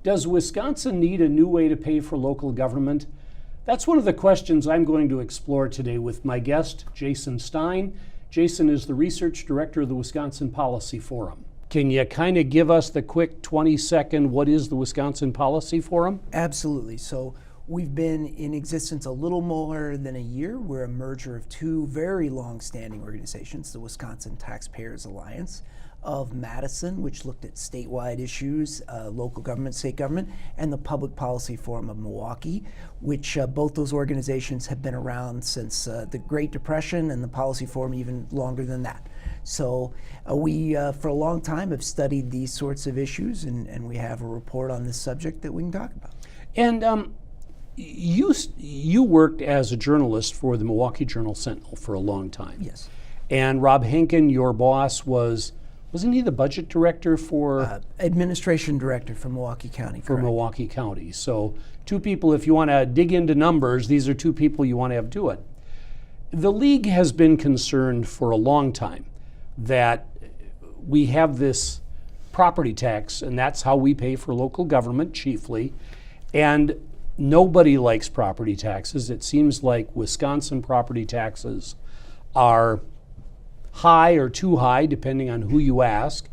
Does Wisconsin need a new way to pay for local government? That's one of the questions I'm going to explore today with my guest, Jason Stein. Jason is the research director of the Wisconsin Policy Forum. Can you kind of give us the quick 20-second, what is the Wisconsin Policy Forum? Absolutely. So we've been in existence a little more than a year. We're a merger of two very long-standing organizations, the Wisconsin Taxpayers Alliance of Madison, which looked at statewide issues, local government, state government, and the Public Policy Forum of Milwaukee, which both those organizations have been around since the Great Depression, and the Policy Forum even longer than that. So we, for a long time, have studied these sorts of issues, and we have a report on this subject that we can talk about. And you worked as a journalist for the Milwaukee Journal-Sentinel for a long time. Yes. And Rob Henkin, your boss, wasn't he the budget director for? Administration director for Milwaukee County. For correct. Milwaukee County. So two people, if you want to dig into numbers, these are two people you want to have do it. The league has been concerned for a long time that we have this property tax, and that's how we pay for local government chiefly. And nobody likes property taxes. It seems like Wisconsin property taxes are high or too high, depending on who you ask.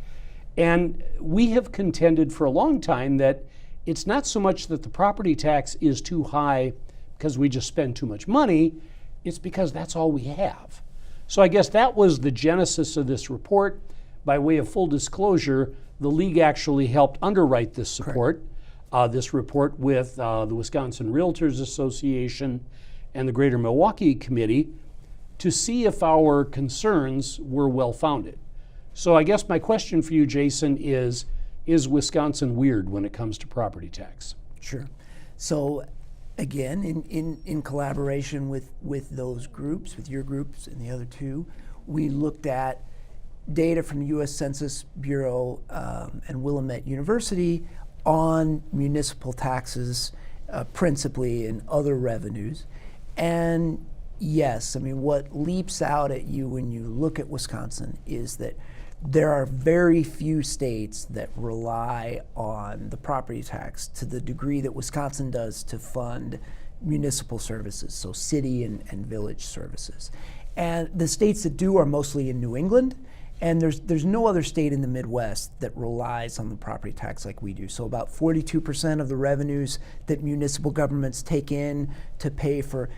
And we have contended for a long time that it's not so much that the property tax is too high because we just spend too much money, it's because that's all we have. So I guess that was the genesis of this report. By way of full disclosure, the league actually helped underwrite this support, this report with the Wisconsin Realtors Association and the Greater Milwaukee Committee, to see if our concerns were well-founded. So I guess my question for you, Jason, is Wisconsin weird when it comes to property tax? Sure. So again, in collaboration with those groups, with your groups and the other two, we looked at data from the U.S. Census Bureau and Willamette University on municipal taxes, principally, and other revenues. And yes, I mean, what leaps out at you when you look at Wisconsin is that there are very few states that rely on the property tax to the degree that Wisconsin does to fund municipal services, so city and village services. And the states that do are mostly in New England, and there's no other state in the Midwest that relies on the property tax like we do. So about 42% of the revenues that municipal governments take in to pay for,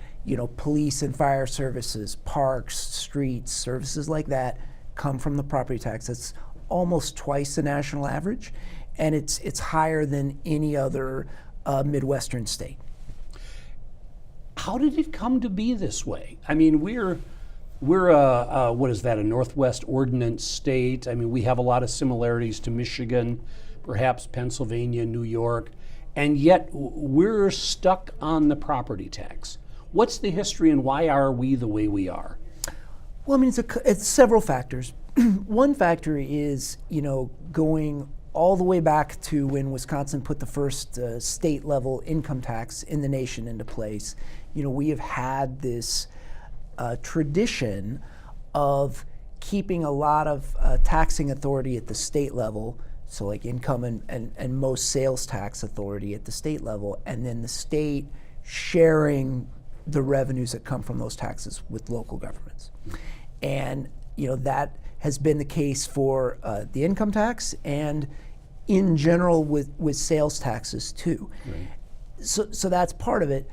police and fire services, parks, streets, services like that come from the property tax. That's almost twice the national average, and it's higher than any other Midwestern state. How did it come to be this way? I mean, we're a Northwest Ordinance state. I mean, we have a lot of similarities to Michigan, perhaps Pennsylvania, New York, and yet we're stuck on the property tax. What's the history and why are we the way we are? Well, I mean, it's several factors. One factor is, going all the way back to when Wisconsin put the first state-level income tax in the nation into place. We have had this tradition of keeping a lot of taxing authority at the state level, so like income and most sales tax authority at the state level, and then the state sharing the revenues that come from those taxes with local governments. And that has been the case for the income tax and in general with sales taxes too. Right. So that's part of it.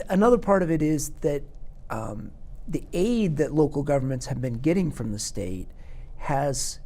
Another part of it is that the aid that local governments have been getting from the state has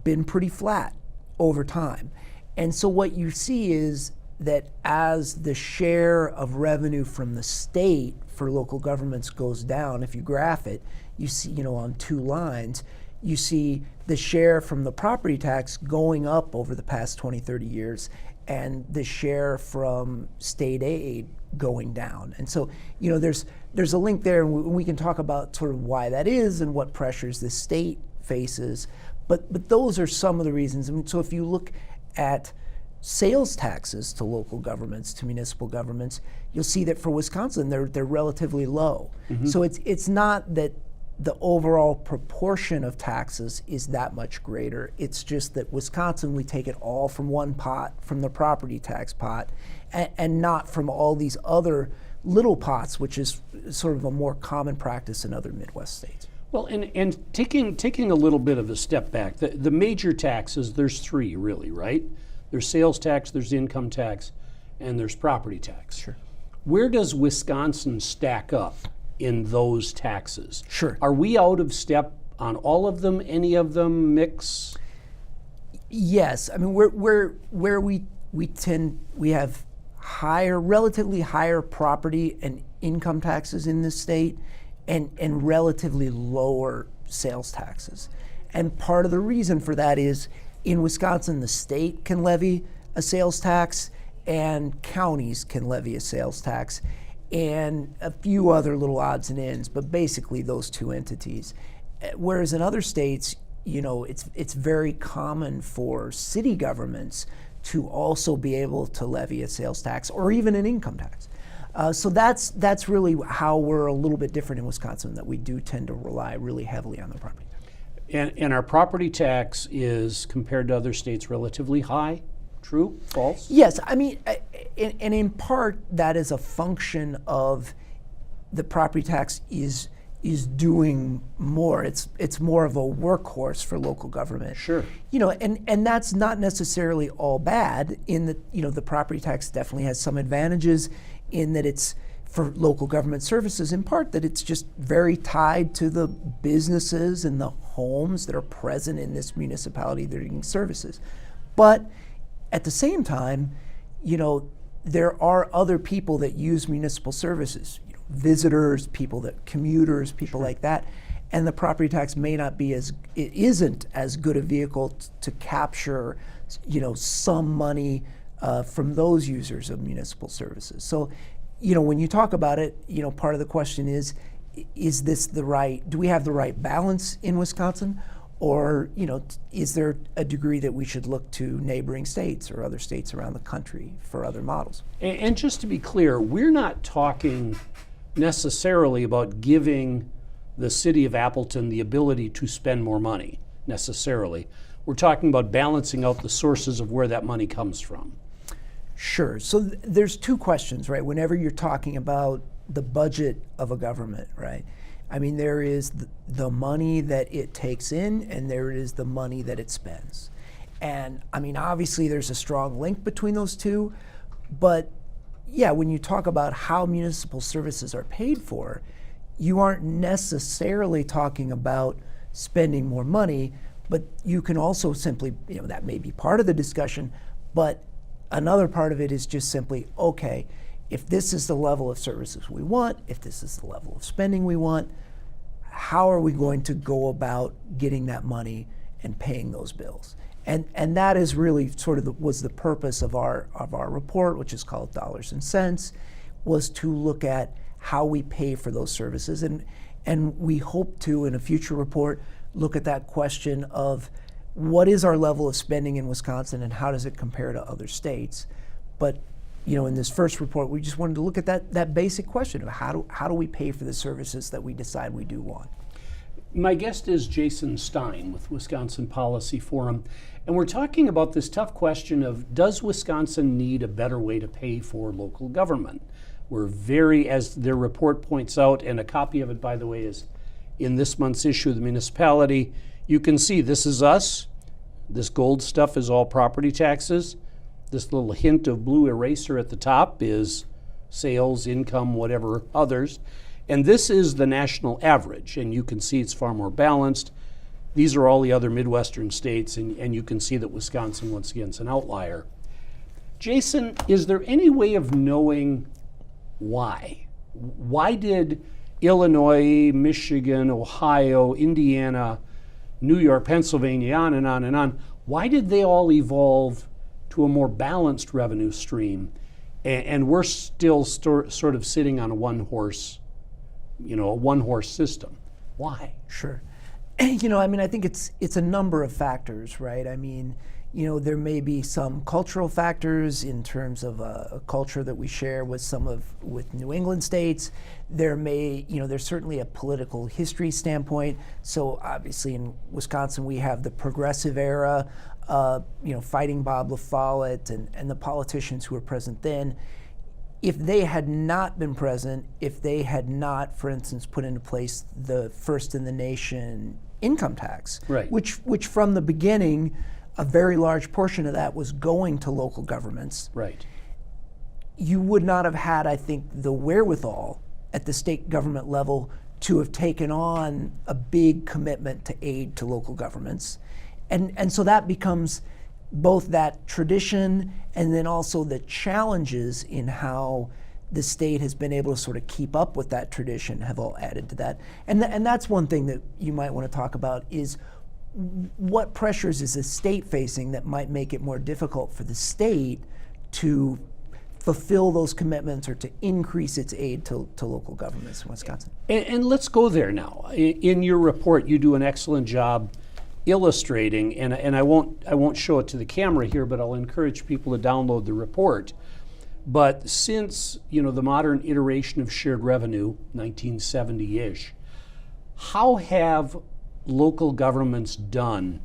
been pretty flat over time. And so what you see is that as the share of revenue from the state for local governments goes down, if you graph it, you see, on two lines, you see the share from the property tax going up over the past 20, 30 years, and the share from state aid going down. And so, there's a link there, and we can talk about sort of why that is and what pressures the state faces. But those are some of the reasons. I mean, so if you look at sales taxes to local governments, to municipal governments, you'll see that for Wisconsin, they're relatively low. Mm-hmm. So it's not that the overall proportion of taxes is that much greater. It's just that Wisconsin, we take it all from one pot, from the property tax pot, and not from all these other little pots, which is sort of a more common practice in other Midwest states. Well, and taking a little bit of a step back, the major taxes, there's three really, right? There's sales tax, there's income tax, and there's property tax. Sure. Where does Wisconsin stack up in those taxes? Sure. Are we out of step on all of them, any of them, mix? Yes, I mean where we have relatively higher property and income taxes in this state, and relatively lower sales taxes. And part of the reason for that is in Wisconsin, the state can levy a sales tax and counties can levy a sales tax and a few other little odds and ends, but basically those two entities. Whereas in other states, it's very common for city governments to also be able to levy a sales tax or even an income tax. So that's really how we're a little bit different in Wisconsin, that we do tend to rely really heavily on the property tax. And our property tax is, compared to other states, relatively high. True? False? Yes, I mean, and in part that is a function of the property tax is doing more. It's more of a workhorse for local government. Sure. And that's not necessarily all bad. In that, the property tax definitely has some advantages in that it's for local government services, in part that it's just very tied to the businesses and the homes that are present in this municipality that are getting services. But at the same time, there are other people that use municipal services, visitors, commuters, people like that, and the property tax may not be it isn't as good a vehicle to capture, some money from those users of municipal services. So, when you talk about it, part of the question is this do we have the right balance in Wisconsin? Or, is there a degree that we should look to neighboring states or other states around the country for other models? And just to be clear, we're not talking necessarily about giving the city of Appleton the ability to spend more money, necessarily. We're talking about balancing out the sources of where that money comes from. Sure. So there's two questions, right? Whenever you're talking about the budget of a government, right? I mean, there is the money that it takes in, and there is the money that it spends. And I mean, obviously there's a strong link between those two, but yeah, when you talk about how municipal services are paid for, you aren't necessarily talking about spending more money, but you can also simply, that may be part of the discussion, but another part of it is just simply, okay, if this is the level of services we want, if this is the level of spending we want, how are we going to go about getting that money and paying those bills? And that is really sort of was the purpose of our report, which is called Dollars and Cents, was to look at how we pay for those services. And we hope to, in a future report, look at that question of what is our level of spending in Wisconsin and how does it compare to other states. But in this first report, we just wanted to look at that basic question of how do we pay for the services that we decide we do want. My guest is Jason Stein with Wisconsin Policy Forum, and we're talking about this tough question of, does Wisconsin need a better way to pay for local government? We're as their report points out, and a copy of it, by the way, is in this month's issue of the Municipality. You can see this is us. This gold stuff is all property taxes. This little hint of blue eraser at the top is sales, income, whatever others. And this is the national average, and you can see it's far more balanced. These are all the other Midwestern states, and you can see that Wisconsin, once again, is an outlier. Jason, is there any way of knowing why? Why did Illinois, Michigan, Ohio, Indiana, New York, Pennsylvania, on and on and on, why did they all evolve to a more balanced revenue stream, and we're still sort of sitting on a one-horse system? Why? Sure. I mean, I think it's a number of factors, right? I mean, there may be some cultural factors in terms of a culture that we share with with New England states. There's certainly a political history standpoint. So obviously in Wisconsin we have the progressive era, fighting Bob La Follette and the politicians who were present then. If they had not been present, if they had not, for instance, put into place the first in the nation income tax, right, which from the beginning, a very large portion of that was going to local governments. right, you would not have had, I think, the wherewithal at the state government level to have taken on a big commitment to aid to local governments. And so that becomes both that tradition and then also the challenges in how the state has been able to sort of keep up with that tradition have all added to that. And that's one thing that you might want to talk about is what pressures is the state facing that might make it more difficult for the state to fulfill those commitments or to increase its aid to local governments in Wisconsin. And let's go there now. In your report, you do an excellent job illustrating, and I won't show it to the camera here, but I'll encourage people to download the report. But since the modern iteration of shared revenue, 1970-ish, how have local governments done?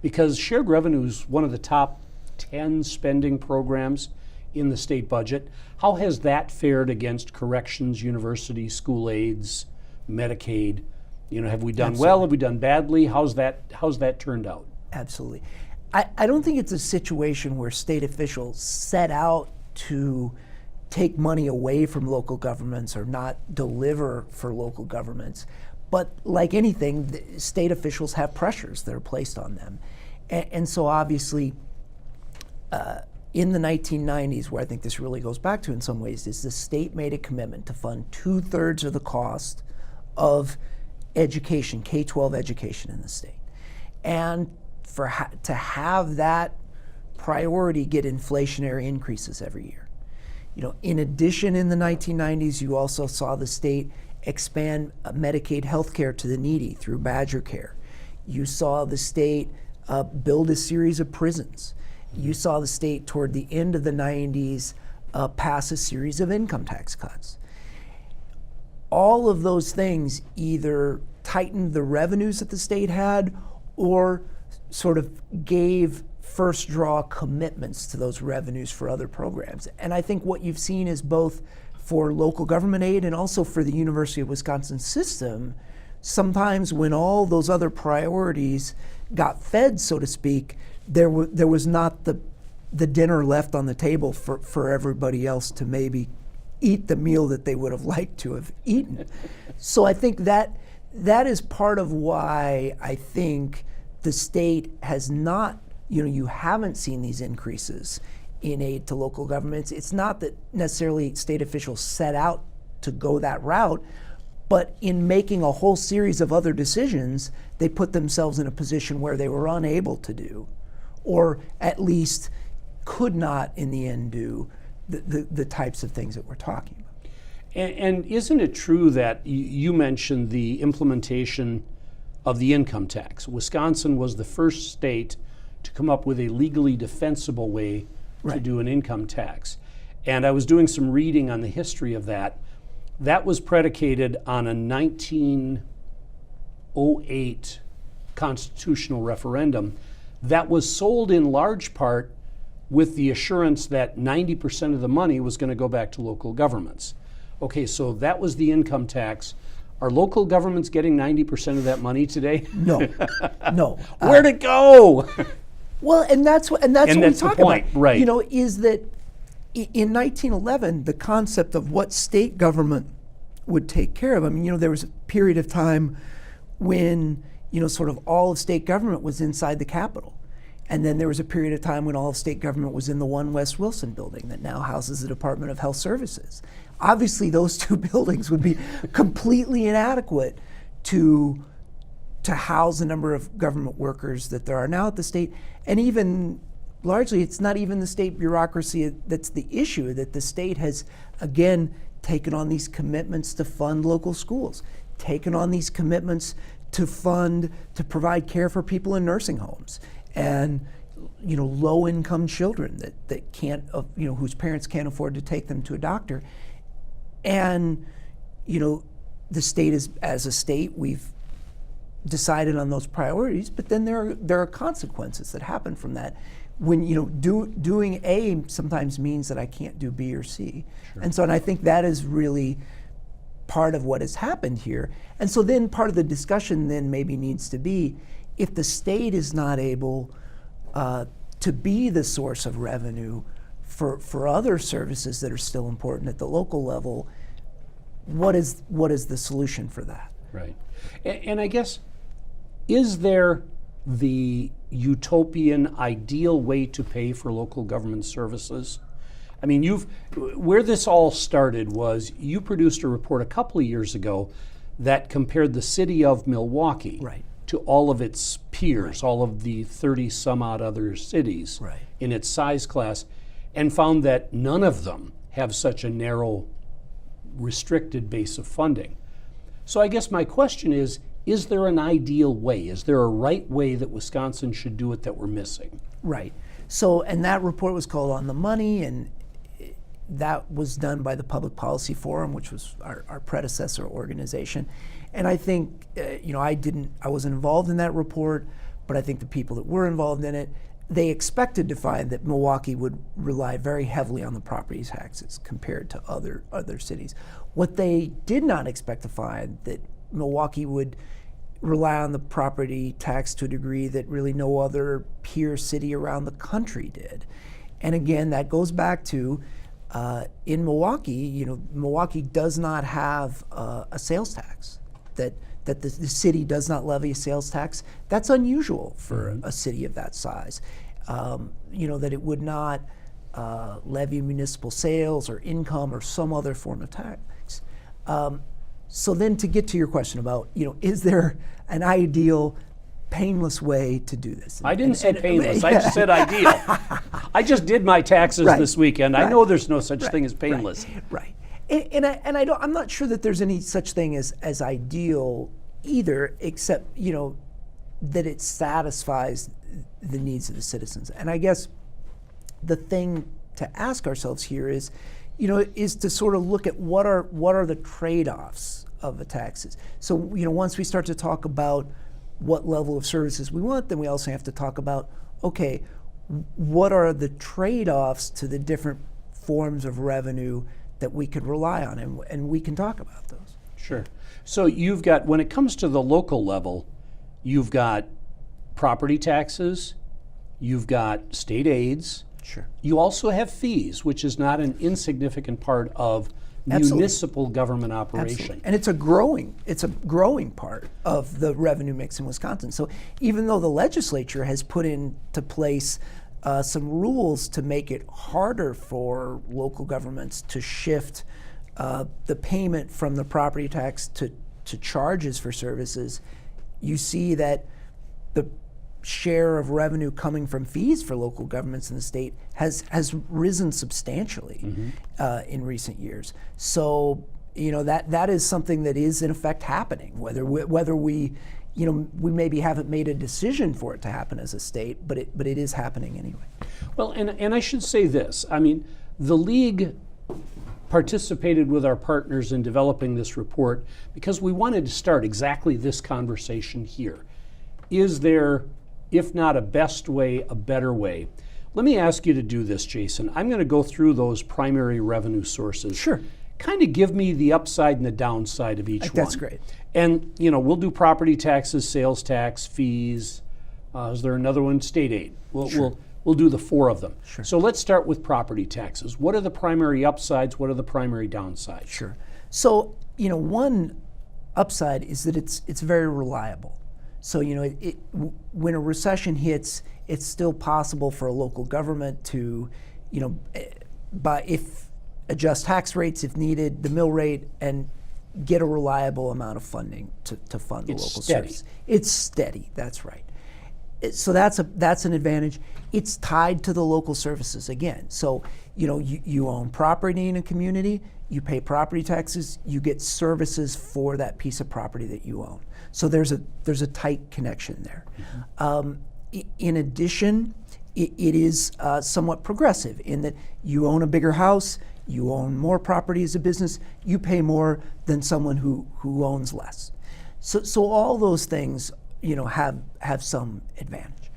Because shared revenue is one of the top 10 spending programs in the state budget. How has that fared against corrections, universities, school aids, Medicaid? Have we done well? Have we done badly? How's that turned out? Absolutely. I don't think it's a situation where state officials set out to take money away from local governments or not deliver for local governments. But like anything, the state officials have pressures that are placed on them. And so obviously, in the 1990s, where I think this really goes back to in some ways, is the state made a commitment to fund 2/3 of the cost of education, K-12 education in the state. And to have that priority get inflationary increases every year. In addition, in the 1990s, you also saw the state expand Medicaid health care to the needy through Badger Care. You saw the state build a series of prisons. You saw the state toward the end of the 90s pass a series of income tax cuts. All of those things either tightened the revenues that the state had or sort of gave first draw commitments to those revenues for other programs. And I think what you've seen is both for local government aid and also for the University of Wisconsin system, sometimes when all those other priorities got fed, so to speak, there was not the dinner left on the table for everybody else to maybe eat the meal that they would have liked to have eaten. So I think that is part of why I think the state has not, you haven't seen these increases in aid to local governments. It's not that necessarily state officials set out to go that route, but in making a whole series of other decisions, they put themselves in a position where they were unable to do, or at least could not in the end do the types of things that we're talking about. And isn't it true that you mentioned the implementation of the income tax? Wisconsin was the first state to come up with a legally defensible way to do an income tax. And I was doing some reading on the history of that. That was predicated on a 1908 constitutional referendum that was sold in large part with the assurance that 90% of the money was going to go back to local governments. Okay, so that was the income tax. Are local governments getting 90% of that money today? No, no. Where'd it go? Well, and that's what we talk point, about. Right. Is that in 1911, the concept of what state government would take care of. I mean, there was a period of time when, sort of all of state government was inside the Capitol. And then there was a period of time when all of state government was in the One West Wilson building that now houses the Department of Health Services. Obviously, those two buildings would be completely inadequate to house the number of government workers that there are now at the state. And even largely, it's not even the state bureaucracy that's the issue, that the state has, again, taken on these commitments to fund local schools, taken on these commitments to provide care for people in nursing homes and low-income children that can't whose parents can't afford to take them to a doctor. And the state as a state, we've decided on those priorities, but then there are consequences that happen from that. When doing A sometimes means that I can't do B or C. Sure. And I think that is really part of what has happened here. And so then part of the discussion then maybe needs to be, if the state is not able to be the source of revenue for other services that are still important at the local level, what is the solution for that? Right. And I guess, is there the utopian ideal way to pay for local government services? I mean, where this all started was you produced a report a couple of years ago that compared the city of Milwaukee right. to all of its peers, right. all of the 30 some odd other cities right. in its size class, and found that none of them have such a narrow, restricted base of funding. So I guess my question is there an ideal way? Is there a right way that Wisconsin should do it that we're missing? Right. So, and that report was called On the Money, and that was done by the Public Policy Forum, which was our predecessor organization. And I think, I wasn't involved in that report, but I think the people that were involved in it, they expected to find that Milwaukee would rely very heavily on the property taxes compared to other cities. What they did not expect to find, that Milwaukee would rely on the property tax to a degree that really no other peer city around the country did. And again, that goes back to in Milwaukee, Milwaukee does not have a sales tax. That the city does not levy a sales tax. That's unusual for a city of that size. That it would not levy municipal sales or income or some other form of tax. So then, to get to your question about, is there an ideal, painless way to do this? I didn't say painless. I just said ideal. I just did my taxes right. this weekend. Right. I know there's no such right. thing as painless. Right. I'm not sure that there's any such thing as ideal either, except that it satisfies the needs of the citizens. And I guess the thing to ask ourselves here is to sort of look at what are the trade-offs of the taxes. So once we start to talk about what level of services we want, then we also have to talk about, okay, what are the trade-offs to the different forms of revenue that we could rely on, and we can talk about those. Sure. So you've got, when it comes to the local level, you've got property taxes, you've got state aids. Sure. You also have fees, which is not an insignificant part of Absolutely. Municipal government operation. Absolutely. And it's a growing part of the revenue mix in Wisconsin. So even though the legislature has put into place some rules to make it harder for local governments to shift the payment from the property tax to charges for services, you see that the share of revenue coming from fees for local governments in the state has risen substantially in recent years. So that is something that is in effect happening, whether we maybe haven't made a decision for it to happen as a state, but it is happening anyway. Well, and I should say this. I mean, the league participated with our partners in developing this report because we wanted to start exactly this conversation here. Is there, if not a best way, a better way? Let me ask you to do this, Jason. I'm going to go through those primary revenue sources. Sure. Kind of give me the upside and the downside of each one. That's great. And we'll do property taxes, sales tax, fees. Is there another one? State aid. We'll do the four of them. Sure. So let's start with property taxes. What are the primary upsides? What are the primary downsides? Sure. So one upside is that it's very reliable. So when a recession hits, it's still possible for a local government to, adjust tax rates if needed, the mill rate, and get a reliable amount of funding to fund the local service. It's steady. That's right. So that's an advantage. It's tied to the local services again. So you own property in a community, you pay property taxes, you get services for that piece of property that you own. So there's a tight connection there. In addition, it is somewhat progressive in that you own a bigger house, you own more property as a business, you pay more than someone who owns less. So all those things have some advantage.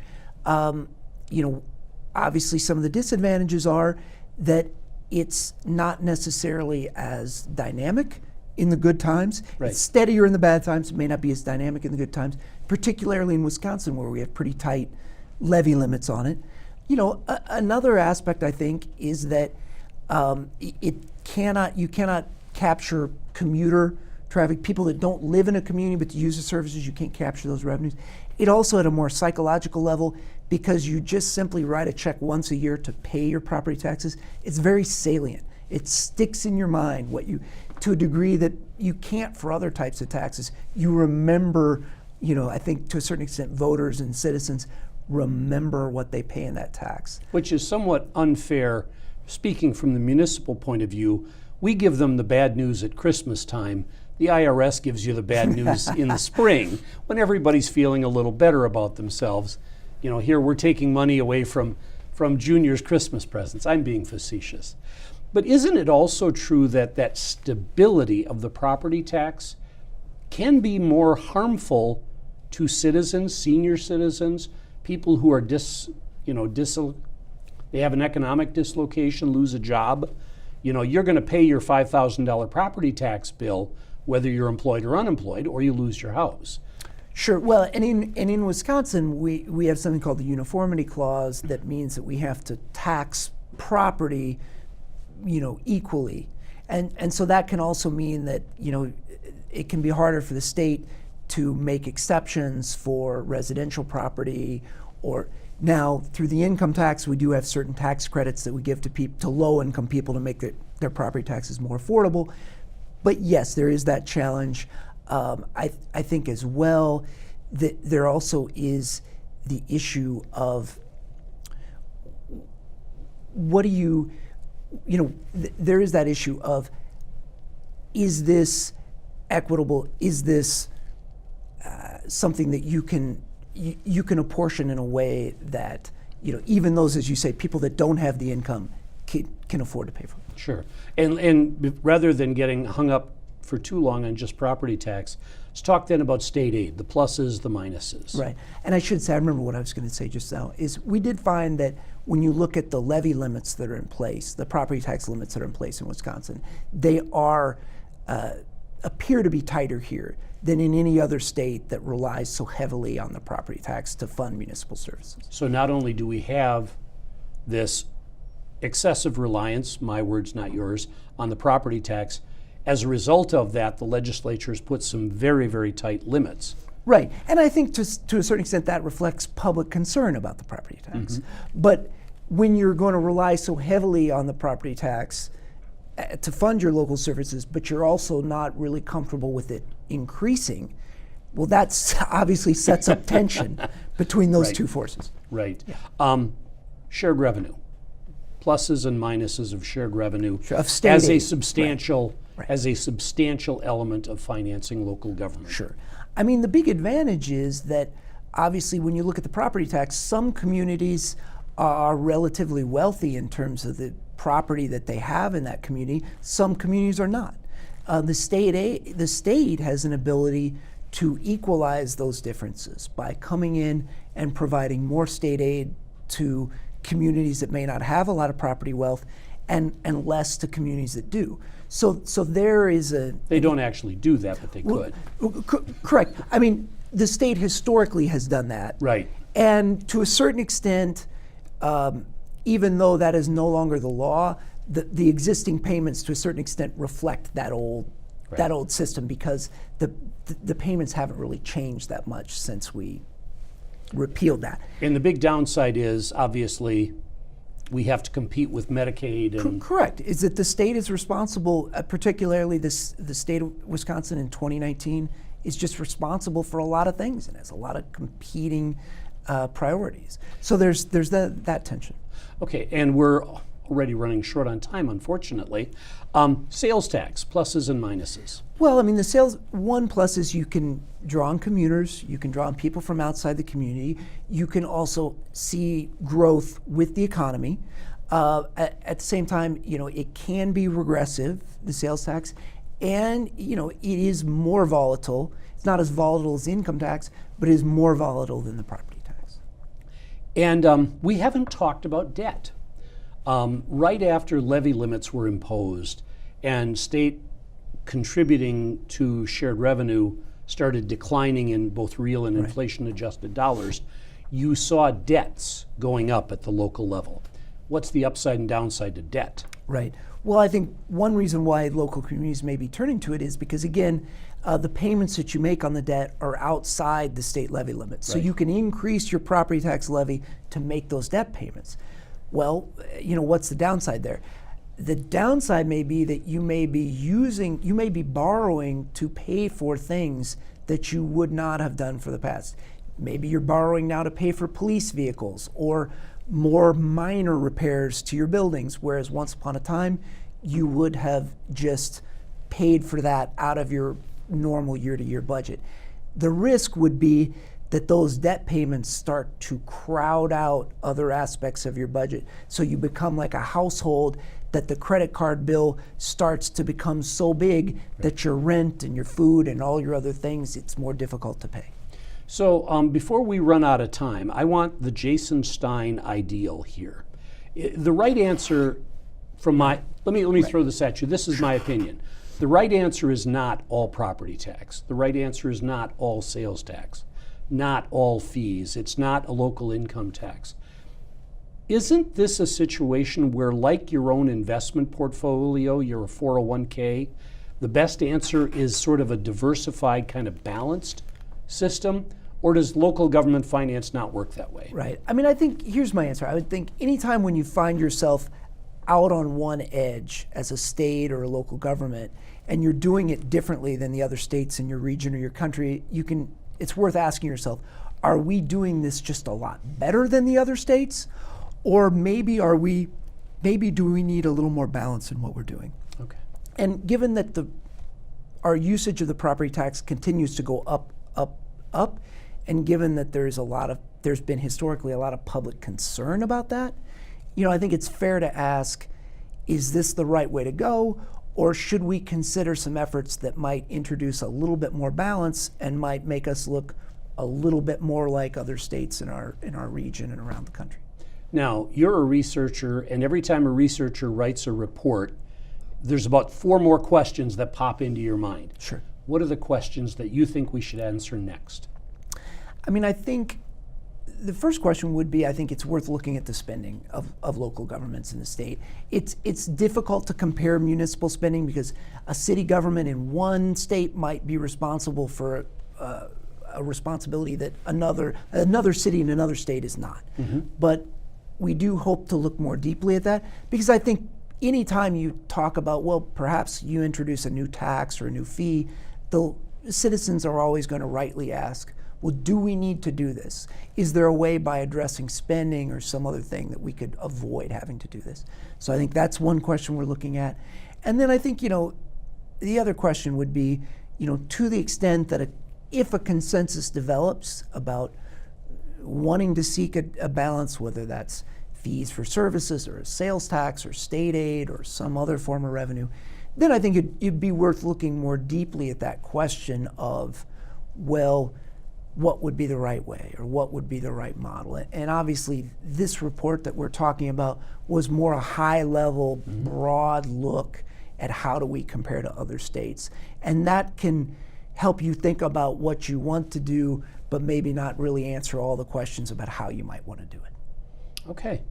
Obviously some of the disadvantages are that it's not necessarily as dynamic in the good times. Right. It's steadier in the bad times. It may not be as dynamic in the good times, particularly in Wisconsin where we have pretty tight levy limits on it. Another aspect I think is that you cannot capture commuter traffic, people that don't live in a community but use the services, you can't capture those revenues. It also at a more psychological level, because you just simply write a check once a year to pay your property taxes, it's very salient. It sticks in your mind to a degree that you can't for other types of taxes. You remember, I think to a certain extent voters and citizens remember what they pay in that tax. Which is somewhat unfair. Speaking from the municipal point of view, we give them the bad news at Christmas time. The IRS gives you the bad news in the spring when everybody's feeling a little better about themselves. Here we're taking money away from juniors' Christmas presents. I'm being facetious. But isn't it also true that stability of the property tax can be more harmful to citizens, senior citizens, people who are they have an economic dislocation, lose a job? You're going to pay your $5,000 property tax bill whether you're employed or unemployed, or you lose your house. Sure. Well, and in Wisconsin, we have something called the uniformity clause that means that we have to tax property, equally, and so that can also mean that it can be harder for the state to make exceptions for residential property. Or now through the income tax, we do have certain tax credits that we give to low-income people to make their property taxes more affordable. But yes, there is that challenge. I think as well that there also is the issue of there is that issue of, is this equitable? Is this something that you can apportion in a way that even those, as you say, people that don't have the income can afford to pay for it? Sure. And rather than getting hung up for too long on just property tax, let's talk then about state aid, the pluses, the minuses. Right. And I should say, I remember what I was going to say just now, is we did find that when you look at the levy limits that are in place, the property tax limits that are in place in Wisconsin, they appear to be tighter here than in any other state that relies so heavily on the property tax to fund municipal services. So not only do we have this excessive reliance, my words, not yours, on the property tax, as a result of that, the legislature has put some very, very tight limits. Right, and I think to a certain extent that reflects public concern about the property tax. But when you're going to rely so heavily on the property tax to fund your local services, but you're also not really comfortable with it increasing, well, that's obviously sets up tension between those two forces. Right. Yeah. Shared revenue. Pluses and minuses of shared revenue Of state as a aid. substantial Right. as a substantial element of financing local government. Sure. I mean, the big advantage is that obviously when you look at the property tax, some communities are relatively wealthy in terms of the property that they have in that community. Some communities are not. The state has an ability to equalize those differences by coming in and providing more state aid to communities that may not have a lot of property wealth and less to communities that do. So there is a... They don't actually do that, but they could. Correct. I mean, the state historically has done that. Right. And to a certain extent, even though that is no longer the law, the existing payments to a certain extent reflect that old system, because the payments haven't really changed that much since we repealed that. And the big downside is, obviously, we have to compete with Medicaid and... Correct. Is that the state is responsible, particularly the state of Wisconsin in 2019, is just responsible for a lot of things and has a lot of competing priorities. So there's that tension. Okay, and we're already running short on time, unfortunately. Sales tax, pluses and minuses. Well, I mean, the sales, one plus is you can draw on commuters, you can draw on people from outside the community, you can also see growth with the economy. At the same time, it can be regressive, the sales tax, and, it is more volatile. It's not as volatile as income tax, but it is more volatile than the property tax. And we haven't talked about debt. Right after levy limits were imposed and state contributing to shared revenue started declining in both real and inflation-adjusted dollars, you saw debts going up at the local level. What's the upside and downside to debt? Right. Well, I think one reason why local communities may be turning to it is because, again, the payments that you make on the debt are outside the state levy limits. So you can increase your property tax levy to make those debt payments. Well, what's the downside there? The downside may be that you may be borrowing to pay for things that you would not have done for the past. Maybe you're borrowing now to pay for police vehicles or more minor repairs to your buildings, whereas once upon a time, you would have just paid for that out of your normal year-to-year budget. The risk would be that those debt payments start to crowd out other aspects of your budget. So you become like a household that the credit card bill starts to become so big that your rent and your food and all your other things, it's more difficult to pay. So before we run out of time, I want the Jason Stein ideal here. The right answer from let me throw this at you. This is my opinion. The right answer is not all property tax. The right answer is not all sales tax, not all fees. It's not a local income tax. Isn't this a situation where, like your own investment portfolio, you're a 401k, the best answer is sort of a diversified, kind of balanced system? Or does local government finance not work that way? Right. I mean, I think, here's my answer. I would think anytime when you find yourself out on one edge as a state or a local government, and you're doing it differently than the other states in your region or your country, it's worth asking yourself, are we doing this just a lot better than the other states? Or maybe do we need a little more balance in what we're doing? Okay. And given that our usage of the property tax continues to go up, and given that there's been historically a lot of public concern about that, I think it's fair to ask, is this the right way to go? Or should we consider some efforts that might introduce a little bit more balance and might make us look a little bit more like other states in our region and around the country? Now, you're a researcher, and every time a researcher writes a report, there's about 4 more questions that pop into your mind. Sure. What are the questions that you think we should answer next? I mean, I think the first question would be, I think it's worth looking at the spending of local governments in the state. It's difficult to compare municipal spending because a city government in one state might be responsible for a responsibility that another city in another state is not. Mm-hmm. But we do hope to look more deeply at that, because I think anytime you talk about, well, perhaps you introduce a new tax or a new fee, the citizens are always going to rightly ask, well, do we need to do this? Is there a way by addressing spending or some other thing that we could avoid having to do this? So I think that's one question we're looking at. And then I think, the other question would be, to the extent that if a consensus develops about wanting to seek a balance, whether that's fees for services or a sales tax or state aid or some other form of revenue, then I think it'd be worth looking more deeply at that question of, well, what would be the right way or what would be the right model? And obviously this report that we're talking about was more a high level, broad look at how do we compare to other states. And that can help you think about what you want to do, but maybe not really answer all the questions about how you might want to do it. Okay.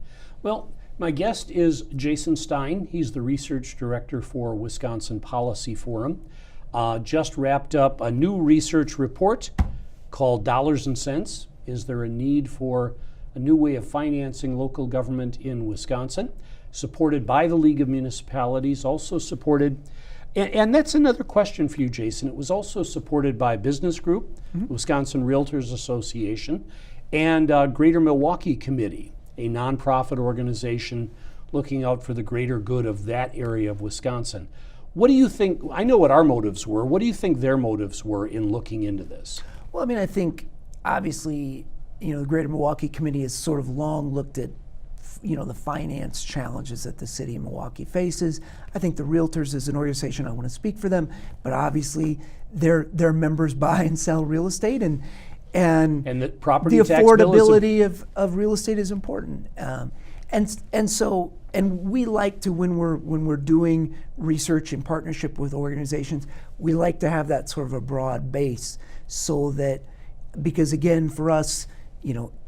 Well, my guest is Jason Stein. He's the research director for Wisconsin Policy Forum. Just wrapped up a new research report called Dollars and Cents. Is there a need for a new way of financing local government in Wisconsin? Supported by the League of Municipalities, also supported, and that's another question for you, Jason. It was also supported by Business Group, Wisconsin Realtors Association, and Greater Milwaukee Committee, a nonprofit organization looking out for the greater good of that area of Wisconsin. What do you think? I know what our motives were. What do you think their motives were in looking into this? Well, I mean, I think obviously, the Greater Milwaukee Committee has sort of long looked at, the finance challenges that the city of Milwaukee faces. I think the Realtors is an organization, I want to speak for them, but obviously their members buy and sell real estate, and the property the tax bill affordability of real estate is important. And we like to, when we're doing research in partnership with organizations, we like to have that sort of a broad base, so that, because again, for us,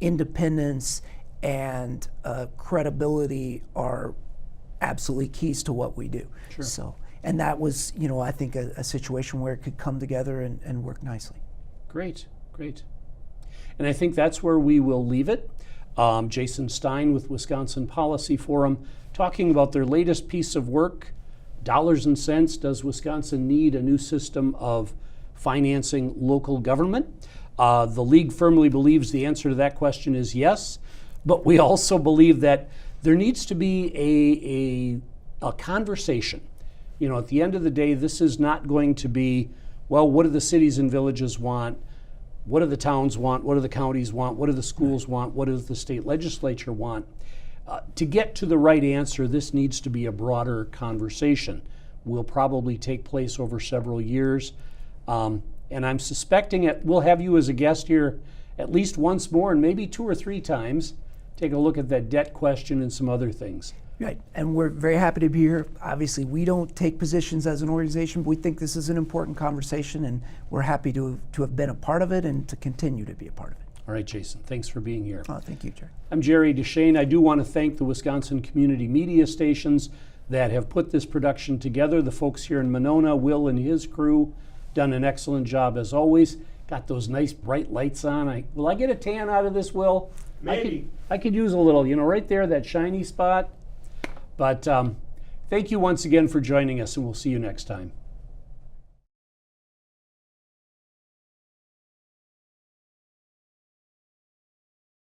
independence and credibility are absolutely keys to what we do. Sure. So, and that was, I think a situation where it could come together and work nicely. Great. And I think that's where we will leave it. Jason Stein with Wisconsin Policy Forum, talking about their latest piece of work, Dollars and Cents, Does Wisconsin Need a New System of Financing Local Government? The League firmly believes the answer to that question is yes, but we also believe that there needs to be a conversation. At the end of the day, this is not going to be, well, what do the cities and villages want? What do the towns want? What do the counties want? What do the schools want? What does the state legislature want? To get to the right answer, this needs to be a broader conversation. Will probably take place over several years. And I'm suspecting we'll have you as a guest here at least once more, and maybe 2 or 3 times, take a look at that debt question and some other things. Right, and we're very happy to be here. Obviously, we don't take positions as an organization, but we think this is an important conversation, and we're happy to have been a part of it and to continue to be a part of it. All right, Jason, thanks for being here. Oh, thank you, Jerry. I'm Jerry Deschane. I do want to thank the Wisconsin community media stations that have put this production together. The folks here in Monona, Will and his crew, done an excellent job as always. Got those nice bright lights on. Will I get a tan out of this, Will? Maybe. I could use a little, right there, that shiny spot. But thank you once again for joining us, and we'll see you next time.